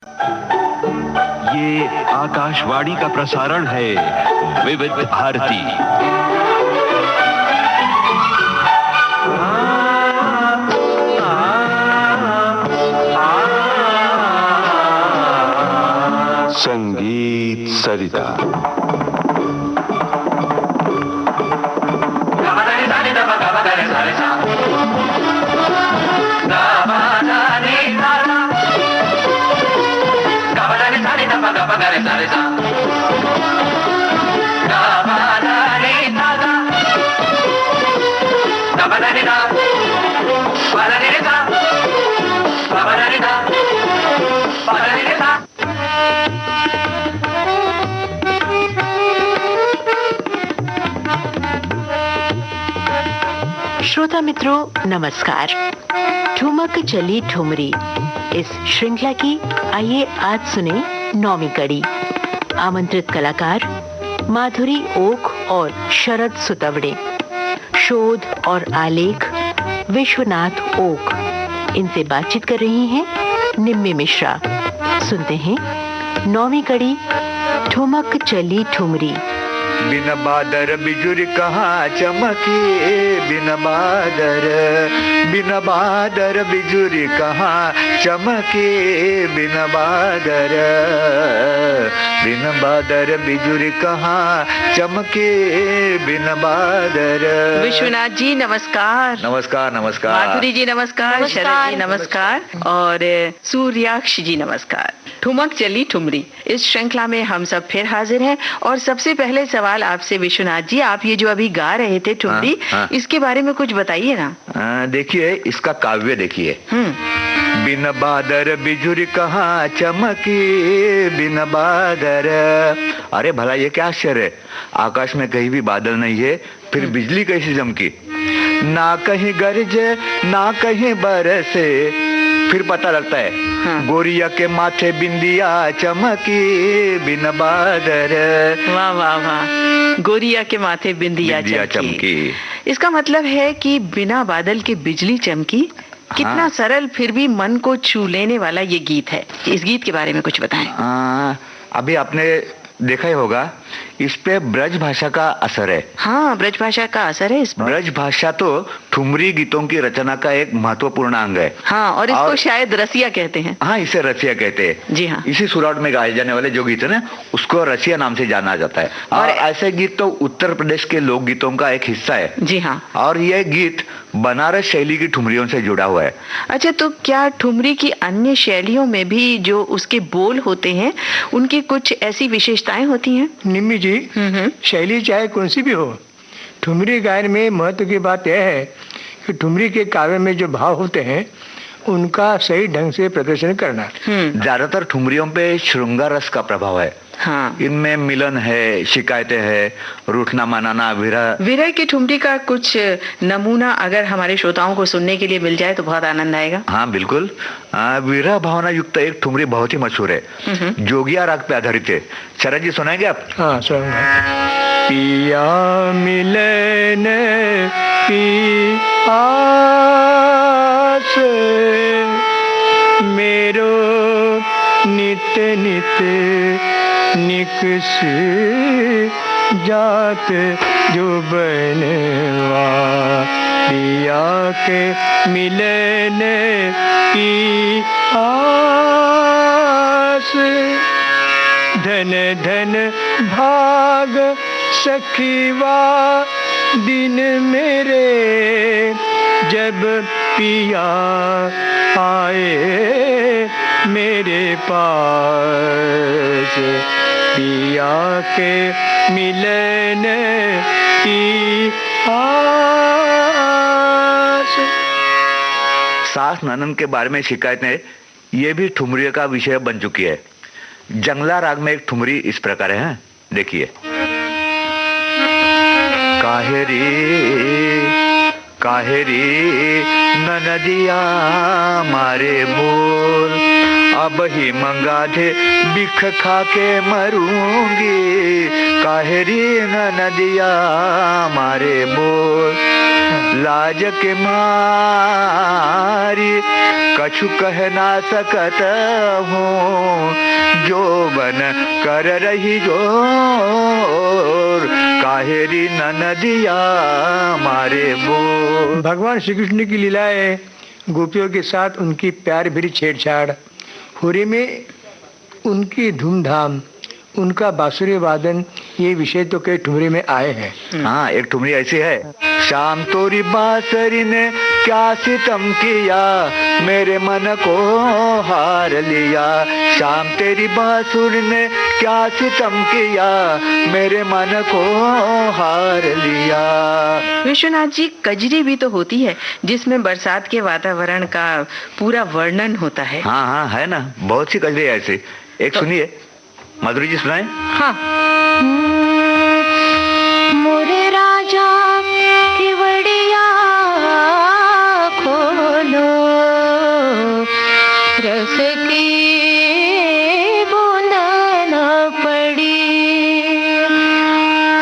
ये आकाशवाणी का प्रसारण है विविध भारती। संगीत सरिता। श्रोता मित्रों नमस्कार। ठुमक चली ठुमरी इस श्रृंखला की आइए आज सुने 9वीं कड़ी। आमंत्रित कलाकार माधुरी ओक और शरद सुतवड़े, शोध और आलेख विश्वनाथ ओक। इनसे बातचीत कर रही हैं निम्मी मिश्रा। सुनते हैं 9वीं कड़ी ठुमक चली ठुमरी। बिन बादर बिजुरी कहाँ चमकी, बिन बादर बिजुरी कहाँ चमकी, बिन बादर बिजुरी कहाँ चमके, बिन बादर। विश्वनाथ जी नमस्कार। नमस्कार नमस्कार। माधुरी जी नमस्कार। शरद जी नमस्कार और सूर्याक्ष जी नमस्कार। ठुमक चली ठुमरी इस श्रृंखला में हम सब फिर हाजिर हैं और सबसे पहले सवाल आपसे विश्वनाथ जी, आप ये जो अभी गा रहे थे ठुमरी, इसके बारे में कुछ बताइए ना। देखिए इसका काव्य देखिए। बिन बादर बिजुरी कहाँ चमकी, बिन बादर। अरे भला ये क्या आश्चर्य है, आकाश में कहीं भी बादल नहीं है, फिर बिजली कैसे चमकी। ना कहीं गरजे ना कहीं बरसे, फिर पता लगता है गोरिया के माथे बिंदिया चमकी, बिन बादर। वाह वाह वाह, गोरिया के माथे बिंदिया चमकी। इसका मतलब है कि बिना बादल के बिजली चमकी। कितना सरल फिर भी मन को छू लेने वाला ये गीत है। इस गीत के बारे में कुछ बताएं। अभी आपने देखा ही होगा, इस पे ब्रज भाषा का असर है। हाँ, ब्रज भाषा का असर है इस पर। ब्रज भाषा तो ठुमरी गीतों की रचना का एक महत्वपूर्ण अंग है। हाँ, और इसको शायद रसिया कहते हैं। हाँ, इसे रसिया कहते हैं। जी हाँ। इसी सुराट में गाए जाने वाले जो गीत है ना, उसको रसिया नाम से जाना जाता है। और ऐसे गीत तो उत्तर प्रदेश के लोक गीतों का एक हिस्सा है। जी हाँ। और यह गीत बनारस शैली की ठुमरियों से जुड़ा हुआ है। अच्छा, तो क्या ठुमरी की अन्य शैलियों में भी जो उसके बोल होते हैं, उनकी कुछ ऐसी विशेषताएं होती हैं? निम्मी जी, शैली चाहे कौन सी भी हो, ठुमरी गायन में महत्व की बात यह है कि ठुमरी के काव्य में जो भाव होते हैं उनका सही ढंग से प्रदर्शन करना। ज्यादातर ठुमरियों पे श्रृंगार रस का प्रभाव है। हाँ। इनमें मिलन है, शिकायतें है, रूठना मनाना, विरह की ठुमरी का कुछ नमूना अगर हमारे श्रोताओं को सुनने के लिए मिल जाए तो बहुत आनंद आएगा। हाँ बिल्कुल। विरह भावना युक्त एक ठुमरी बहुत ही मशहूर है, जोगिया राग पे आधारित है। शरद जी सुनाएंगे आप? हाँ सुनाऊंगा। पिया मिलन की आस मेरो नित नित निकस जात जो बनवा, पिया के मिलन की आस। धन धन भाग सखीवा दिन मेरे, जब पिया आए मेरे पास, पिया के मिलन की आस। सास ननद के बारे में शिकायतें, ये भी ठुमरी का विषय बन चुकी है। जंगला राग में एक ठुमरी इस प्रकार है, देखिए। काहेरी ननदिया मारे बोल, अब ही मंगा दे बिख खा के मरूंगी, काहेरी ननदिया मारे बोल। लाज के मारी कछु कह ना सकत हूँ, जो बन कर रही जोर, काहेरी ननदिया मारे बोल। भगवान श्री कृष्ण की लीलाएं, गोपियों के साथ उनकी प्यार भरी छेड़छाड़, होली में उनकी धूमधाम, उनका बांसुरी वादन, ये विषय तो कई ठुमरी में आए हैं। हाँ, एक ठुमरी ऐसी है। शाम तोरी बांसुरी ने क्या सितम किया, मेरे मन को हार लिया। शाम तेरी बांसुरी ने क्या सितम किया, मेरे मन को हार लिया। विश्वनाथ जी, कजरी भी तो होती है जिसमें बरसात के वातावरण का पूरा वर्णन होता है। हाँ हाँ, है ना, बहुत सी कजरी ऐसी। एक सुनिए, माधुरी जी सुनाए। हाँ। मोरे राजा की बड़िया खोलो, रस की बूंद न पड़ी,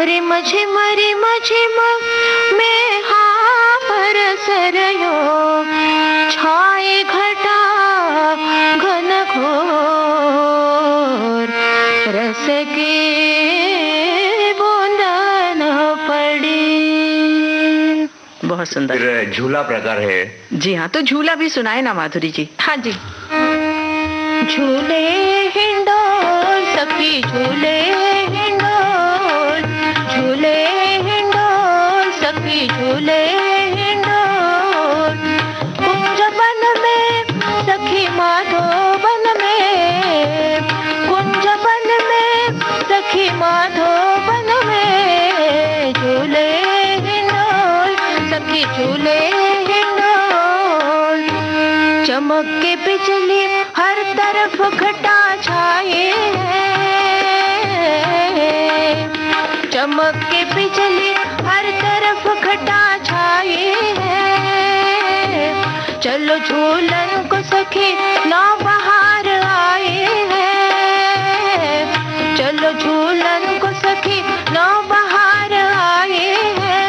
रिम झिम में हाँ बरस रयो, छाए घटा घन घोर, रस की बूंद न पड़ी। बहुत सुंदर। फिर झूला प्रकार है। जी हाँ, तो झूला भी सुनाए ना माधुरी जी। हाँ जी। झूले हिंडोल सखी झूले हिंडोल, झूले हिंडोल सखी झूले हिंडोल, कुंज बन में सखी माधो बन में, कुंज बन में सखी माधो बन में, झूले हिंडोल सखी झूले हिंडोल, चमक के बिजली हर तरफ घटा छाए हैं, चमक के बिजली हर तरफ घटा छाए हैं, चलो झूलन को सखी नौ बहार आए हैं, चलो झूलन को सखी नौ बहार आए हैं,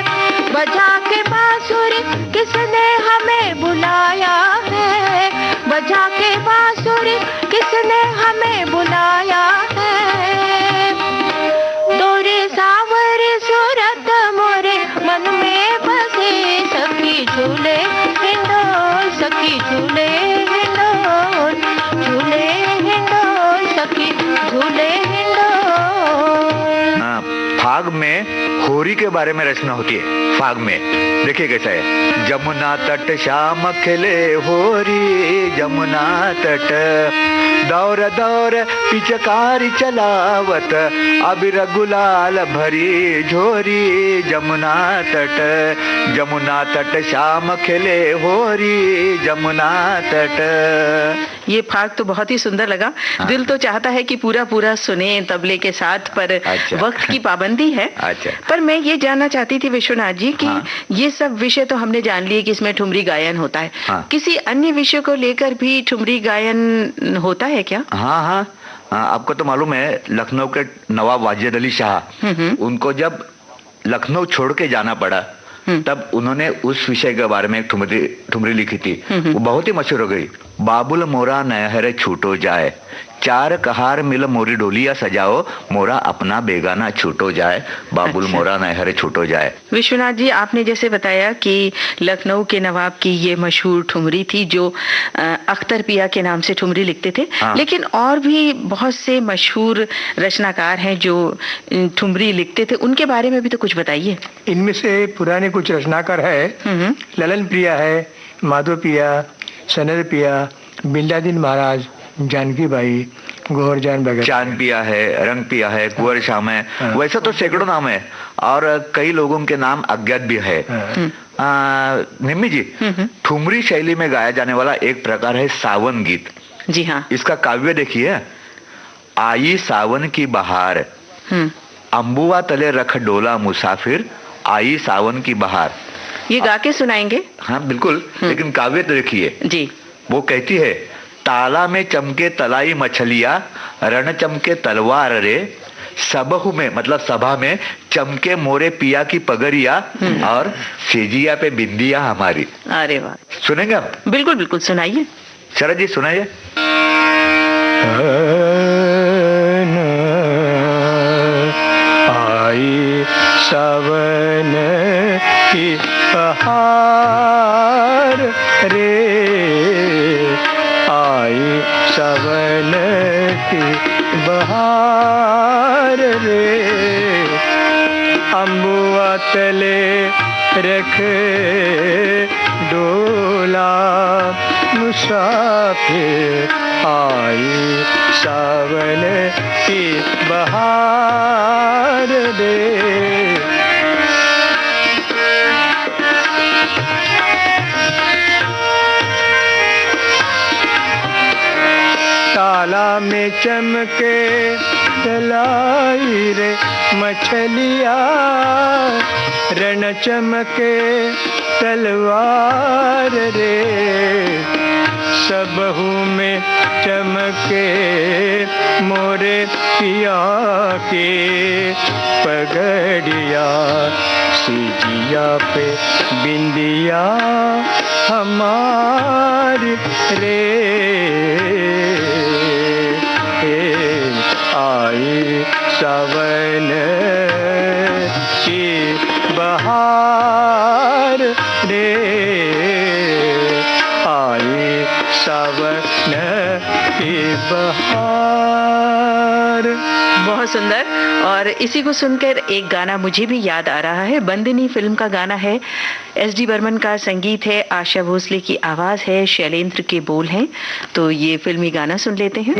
बजा के बांसुरी किसने हमें बुलाया है, बजा के बांसुरी किसने हमें बुलाया है, दोरे सावरे सूरत मोरे मन में बसे, सखी झूले हिंडोल सखी झूले हिंडोल, झूले हिंडोल सखी झूले हिंडोल। फाग में होरी के बारे में रचना होती है। फाग में देखिए कैसा है। जमुना तट श्याम खेले होरी, जमुना तट दौर दौर पिचकारी चलावत, अबीर गुलाल भरी झोरी, जमुना तट श्याम खेले होरी, जमुना तट। ये फाग तो बहुत ही सुंदर लगा। हाँ। दिल तो चाहता है कि पूरा पूरा सुने तबले के साथ, पर अच्छा। वक्त की पाबंदी है। अच्छा। पर मैं ये जानना चाहती थी विश्वनाथ जी कि हाँ। ये सब विषय तो हमने जान लिए कि इसमें ठुमरी गायन होता है। हाँ। किसी अन्य विषय को लेकर भी ठुमरी गायन होता है क्या? हाँ हाँ, आपको तो मालूम है, लखनऊ के नवाब वाजिद अली शाह, उनको जब लखनऊ छोड़ के जाना पड़ा, तब उन्होंने उस विषय के बारे में एक ठुमरी लिखी थी। वो बहुत ही मशहूर हो गई। बाबुल मोरा नहर छूटो जाए, चार कहार मिल मोरी डोलिया सजाओ, मोरा अपना बेगाना छूटो जाए, बाबुल अच्छा। मोरा नहर छूटो जाए। विश्वनाथ जी, आपने जैसे बताया कि लखनऊ के नवाब की ये मशहूर ठुमरी थी जो अख्तर पिया के नाम से ठुमरी लिखते थे। हाँ। लेकिन और भी बहुत से मशहूर रचनाकार हैं जो ठुमरी लिखते थे, उनके बारे में भी तो कुछ बताइए। इनमें से पुराने कुछ रचनाकार है, ललन प्रिया है, माधव पिया, सनद पिया, बिंदादीन महाराज, जानकी बाई, गोहरजान वगैरह। चांद पिया है, रंग पिया है, कुंवर श्याम है। वैसे तो सैकड़ों नाम है और कई लोगों के नाम अज्ञात भी है। निम्मी जी, ठुमरी शैली में गाया जाने वाला एक प्रकार है सावन गीत। जी हाँ। इसका काव्य देखिए। आई सावन की बहार, अंबुआ तले रख डोला मुसाफिर, आई सावन की बहार। ये गा के सुनाएंगे? हाँ बिल्कुल, लेकिन काव्य तो देखिए। जी। वो कहती है, ताला में चमके तलाई मछलिया, रण चमके तलवार रे, सबहु में मतलब सभा में चमके मोरे पिया की पगरिया और सेजिया पे बिंदिया हमारी। अरे वाह, सुनेंगे आप? बिल्कुल बिल्कुल, सुनाइए। शरद जी सुनाइए। आई सावन की बहार रे, आई सावन की बहार रे, अम्बुआ तले रखे डोला मुसाफिर, आई सावन की बहार रे। ताला में चमके तलाई रे मछलिया, रण चमके तलवार रे, सबहू में चमके मोरे पिया के पगड़िया, सीजिया पे बिंदिया हमारी रे, आई सावन की बहार रे, आई सावन की बहार। बहुत सुंदर। और इसी को सुनकर एक गाना मुझे भी याद आ रहा है, बंदिनी फिल्म का गाना है, एस.डी. बर्मन का संगीत है, आशा भोसले की आवाज है, शैलेंद्र के बोल हैं। तो ये फिल्मी गाना सुन लेते हैं।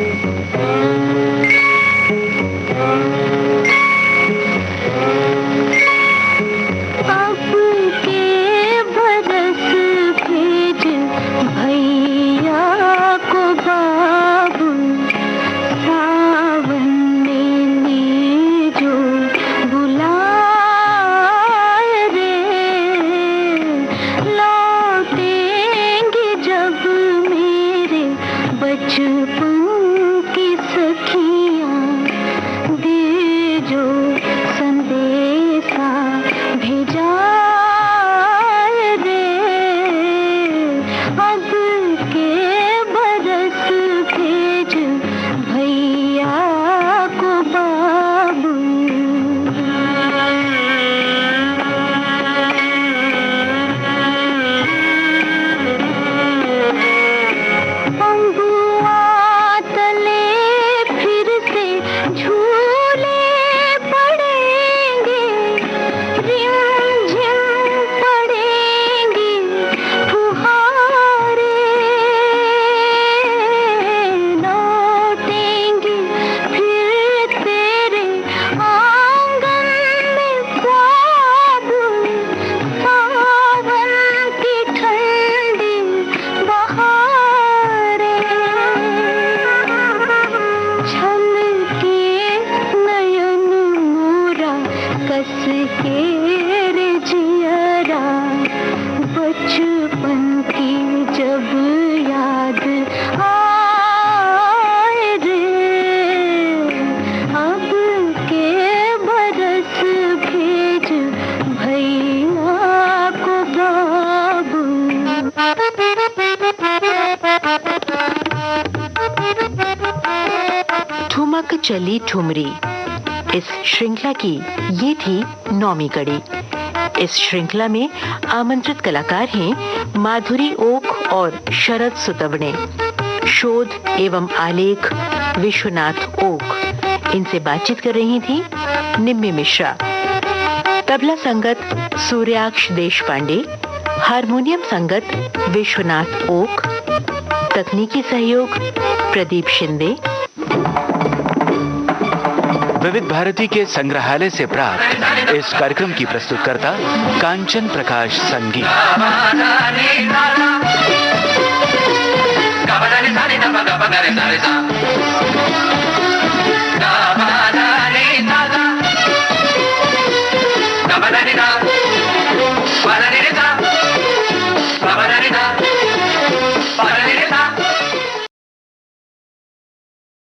ठुमक चली ठुमरी, इस श्रृंखला की ये थी 9वीं कड़ी। इस श्रृंखला में आमंत्रित कलाकार हैं माधुरी ओक और शरद सुतवणे। शोध एवं आलेख विश्वनाथ ओक। इनसे बातचीत कर रही थी निम्मी मिश्रा। तबला संगत सूर्याक्ष देशपांडे, हारमोनियम संगत विश्वनाथ ओक, तकनीकी सहयोग प्रदीप शिंदे। विविध भारती के संग्रहालय से प्राप्त इस कार्यक्रम की प्रस्तुतकर्ता कांचन प्रकाश संगीत।